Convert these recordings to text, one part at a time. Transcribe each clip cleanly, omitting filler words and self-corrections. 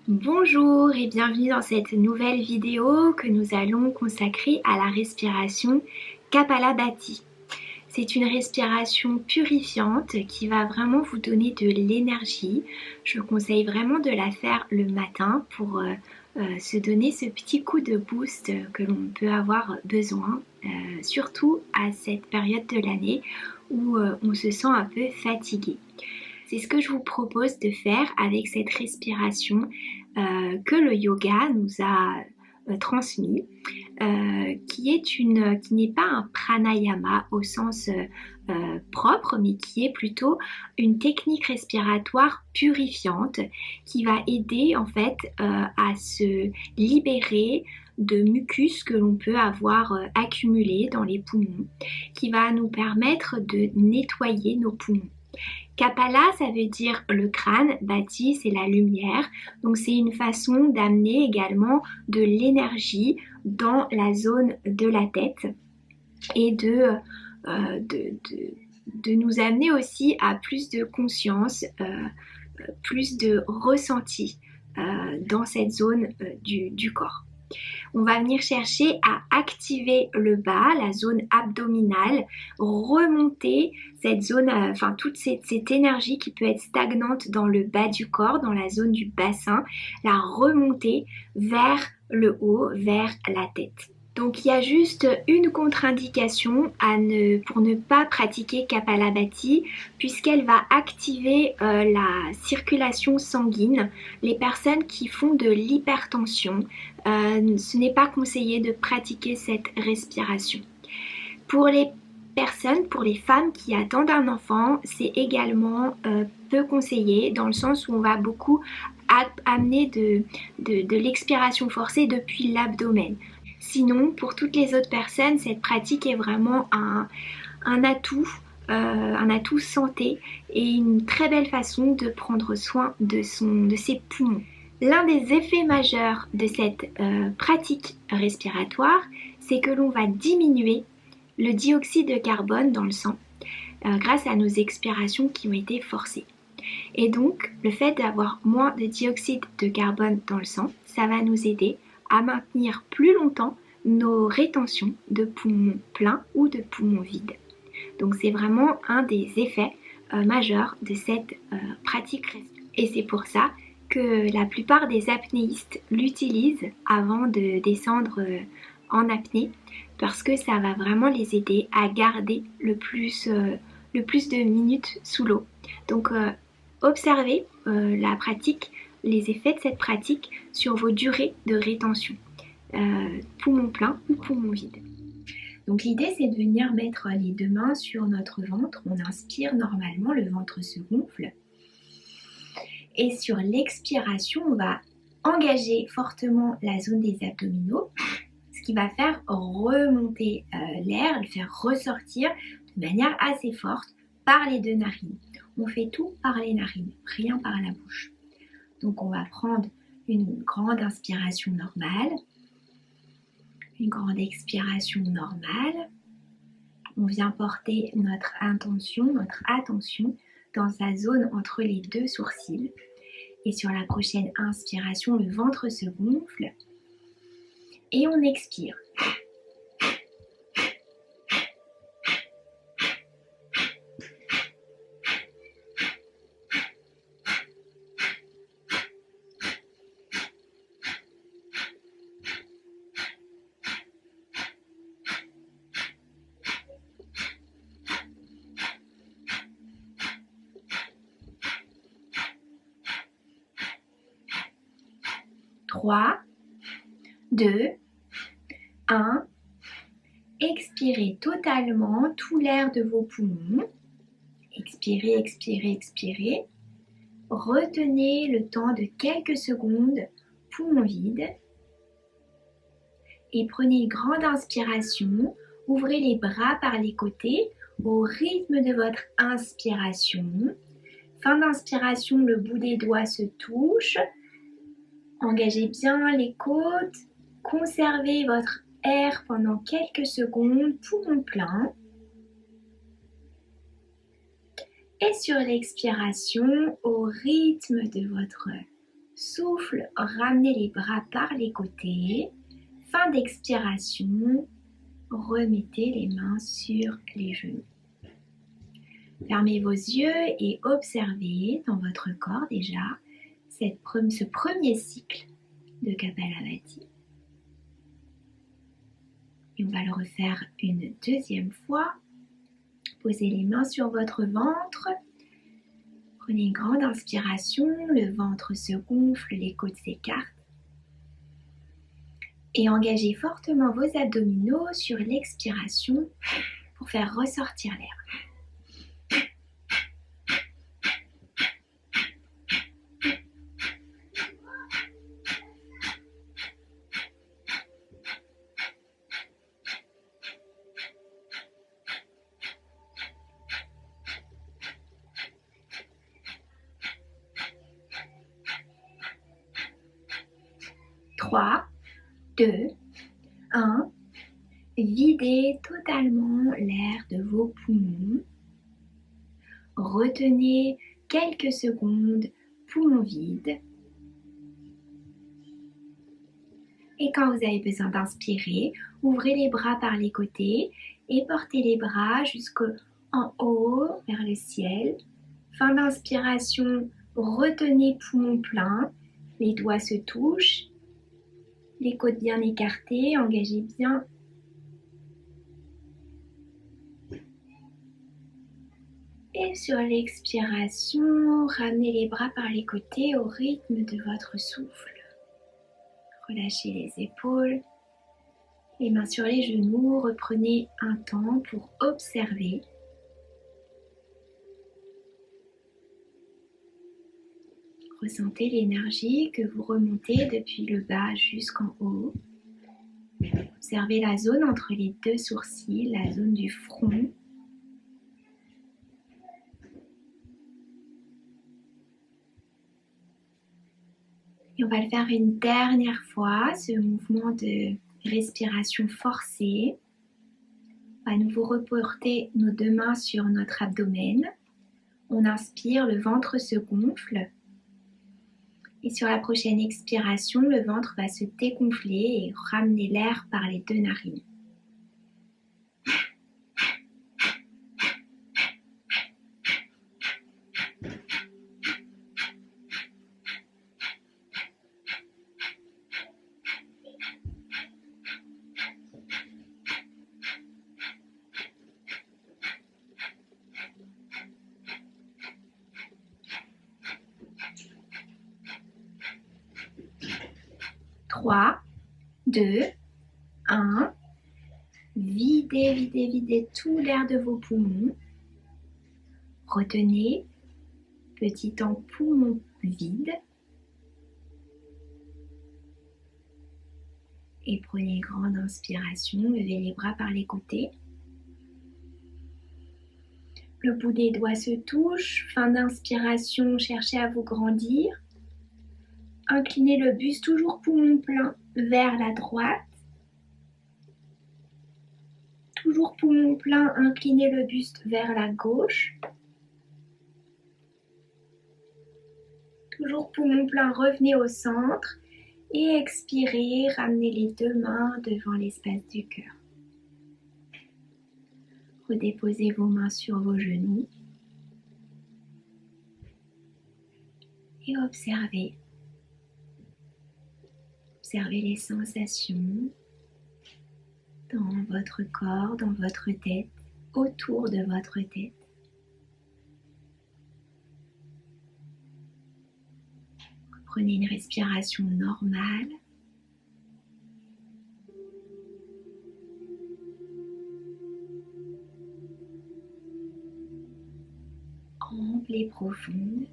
Bonjour et bienvenue dans cette nouvelle vidéo que nous allons consacrer à la respiration Kapalabhati. C'est une respiration purifiante qui va vraiment vous donner de l'énergie. Je vous conseille vraiment de la faire le matin pour se donner ce petit coup de boost que l'on peut avoir besoin, surtout à cette période de l'année où on se sent un peu fatigué. C'est ce que je vous propose de faire avec cette respiration que le yoga nous a transmis, qui n'est pas un pranayama au sens propre, mais qui est plutôt une technique respiratoire purifiante qui va aider en fait à se libérer de mucus que l'on peut avoir accumulé dans les poumons, qui va nous permettre de nettoyer nos poumons. Kapala, ça veut dire le crâne, Bhati, c'est la lumière. Donc c'est une façon d'amener également de l'énergie dans la zone de la tête et de nous amener aussi à plus de conscience, plus de ressenti dans cette zone du corps. On va venir chercher à activer le bas, la zone abdominale, remonter cette zone, toute cette énergie qui peut être stagnante dans le bas du corps, dans la zone du bassin, la remonter vers le haut, vers la tête. Donc il y a juste une contre-indication pour ne pas pratiquer Kapalabhati puisqu'elle va activer la circulation sanguine. Les personnes qui font de l'hypertension, ce n'est pas conseillé de pratiquer cette respiration. Pour les personnes, pour les femmes qui attendent un enfant, c'est également peu conseillé dans le sens où on va beaucoup amener de l'expiration forcée depuis l'abdomen. Sinon, pour toutes les autres personnes, cette pratique est vraiment un atout santé et une très belle façon de prendre soin de ses poumons. L'un des effets majeurs de cette pratique respiratoire, c'est que l'on va diminuer le dioxyde de carbone dans le sang grâce à nos expirations qui ont été forcées. Et donc, le fait d'avoir moins de dioxyde de carbone dans le sang, ça va nous aider à maintenir plus longtemps nos rétentions de poumons pleins ou de poumons vides. Donc, c'est vraiment un des effets majeurs de cette pratique respiratoire. Et c'est pour ça que la plupart des apnéistes l'utilisent avant de descendre en apnée parce que ça va vraiment les aider à garder le plus de minutes sous l'eau. Donc observez la pratique, les effets de cette pratique sur vos durées de rétention, poumon plein ou poumon vide. Donc l'idée c'est de venir mettre les deux mains sur notre ventre, on inspire normalement, le ventre se gonfle. Et sur l'expiration, on va engager fortement la zone des abdominaux, ce qui va faire remonter l'air, le faire ressortir de manière assez forte par les deux narines. On fait tout par les narines, rien par la bouche. Donc on va prendre une grande inspiration normale, une grande expiration normale. On vient porter notre attention dans sa zone entre les deux sourcils. Et sur la prochaine inspiration, le ventre se gonfle et on expire. Trois, 2, 1. Expirez totalement tout l'air de vos poumons. Expirez, expirez, expirez. Retenez le temps de quelques secondes, poumon vide. Et prenez une grande inspiration. Ouvrez les bras par les côtés au rythme de votre inspiration. Fin d'inspiration, le bout des doigts se touche. Engagez bien les côtes. Conservez votre air pendant quelques secondes, poumon plein. Et sur l'expiration, au rythme de votre Souffle, ramenez les bras par les côtés. Fin d'expiration, remettez les mains sur les genoux. Fermez vos yeux et observez dans votre corps déjà ce premier cycle de Kapalabhati. Et on va le refaire une deuxième fois. Posez les mains sur votre ventre. Prenez une grande inspiration, le ventre se gonfle, les côtes s'écartent. Et engagez fortement vos abdominaux sur l'expiration pour faire ressortir l'air. 3, 2, 1. Videz totalement l'air de vos poumons. Retenez quelques secondes, poumons vides. Et quand vous avez besoin d'inspirer, ouvrez les bras par les côtés et portez les bras jusqu'en haut, vers le ciel. Fin d'inspiration, retenez poumons pleins, les doigts se touchent, les côtes bien écartées, engagez bien. Et sur l'expiration, ramenez les bras par les côtés au rythme de votre souffle. Relâchez les épaules, les mains sur les genoux, reprenez un temps pour observer. Ressentez l'énergie que vous remontez depuis le bas jusqu'en haut. Observez la zone entre les deux sourcils, la zone du front. Et on va le faire une dernière fois, ce mouvement de respiration forcée. On va à nouveau reporter nos deux mains sur notre abdomen. On inspire, le ventre se gonfle. Et sur la prochaine expiration, le ventre va se dégonfler et ramener l'air par les deux narines. Trois, 2, 1. Videz tout l'air de vos poumons. Retenez, petit temps poumon vide. Et prenez une grande inspiration, levez les bras par les côtés. Le bout des doigts se touche. Fin d'inspiration, cherchez à vous grandir. Inclinez le buste, toujours poumon plein, vers la droite. Toujours poumon plein, inclinez le buste vers la gauche. Toujours poumon plein, revenez au centre. Et expirez, ramenez les deux mains devant l'espace du cœur. Redéposez vos mains sur vos genoux. Et observez. Observez les sensations dans votre corps, dans votre tête, autour de votre tête. Prenez une respiration normale. Ample et profonde.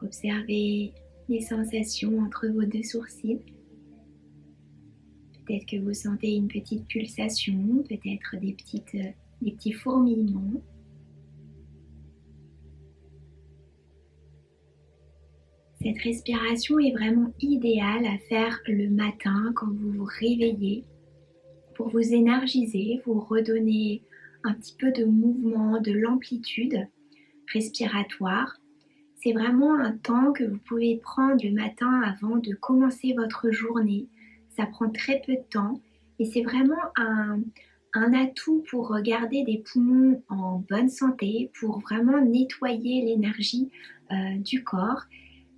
Observez les sensations entre vos deux sourcils. Peut-être que vous sentez une petite pulsation, peut-être des petits fourmillements. Cette respiration est vraiment idéale à faire le matin quand vous vous réveillez pour vous énergiser, vous redonner un petit peu de mouvement, de l'amplitude respiratoire. C'est vraiment un temps que vous pouvez prendre le matin avant de commencer votre journée. Ça prend très peu de temps et c'est vraiment un atout pour garder des poumons en bonne santé, pour vraiment nettoyer l'énergie du corps.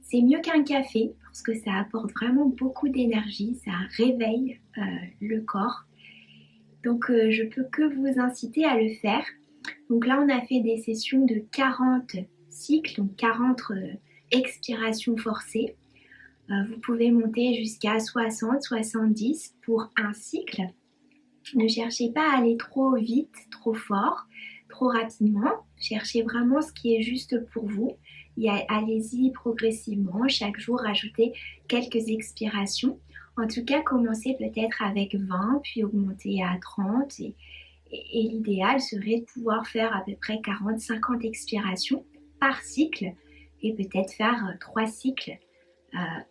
C'est mieux qu'un café parce que ça apporte vraiment beaucoup d'énergie, ça réveille le corps. Donc je peux que vous inciter à le faire. Donc là on a fait des sessions de 40 cycles, donc 40 expirations forcées. Vous pouvez monter jusqu'à 60, 70 pour un cycle. Ne cherchez pas à aller trop vite, trop fort, trop rapidement. Cherchez vraiment ce qui est juste pour vous. Et allez-y progressivement. Chaque jour, ajoutez quelques expirations. En tout cas, commencez peut-être avec 20, puis augmentez à 30. Et l'idéal serait de pouvoir faire à peu près 40-50 expirations par cycle et peut-être faire 3 cycles.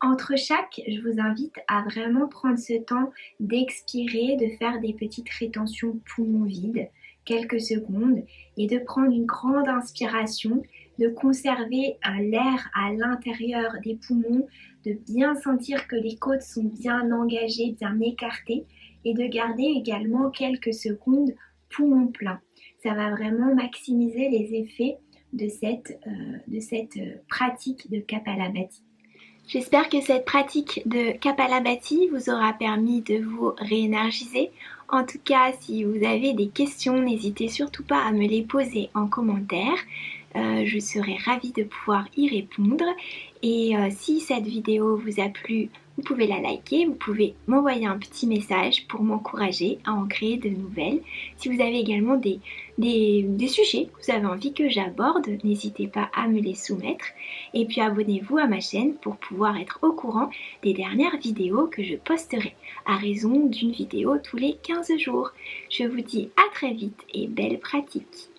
Entre chaque, je vous invite à vraiment prendre ce temps d'expirer, de faire des petites rétentions poumons vides, quelques secondes, et de prendre une grande inspiration, de conserver l'air à l'intérieur des poumons, de bien sentir que les côtes sont bien engagées, bien écartées, et de garder également quelques secondes poumons pleins. Ça va vraiment maximiser les effets de cette pratique de Kapalabhati. J'espère que cette pratique de Kapalabhati vous aura permis de vous réénergiser. En tout cas, si vous avez des questions, n'hésitez surtout pas à me les poser en commentaire. Je serai ravie de pouvoir y répondre. Et si cette vidéo vous a plu, vous pouvez la liker, vous pouvez m'envoyer un petit message pour m'encourager à en créer de nouvelles. Si vous avez également des sujets que vous avez envie que j'aborde, n'hésitez pas à me les soumettre. Et puis abonnez-vous à ma chaîne pour pouvoir être au courant des dernières vidéos que je posterai, à raison d'une vidéo tous les 15 jours. Je vous dis à très vite et belle pratique!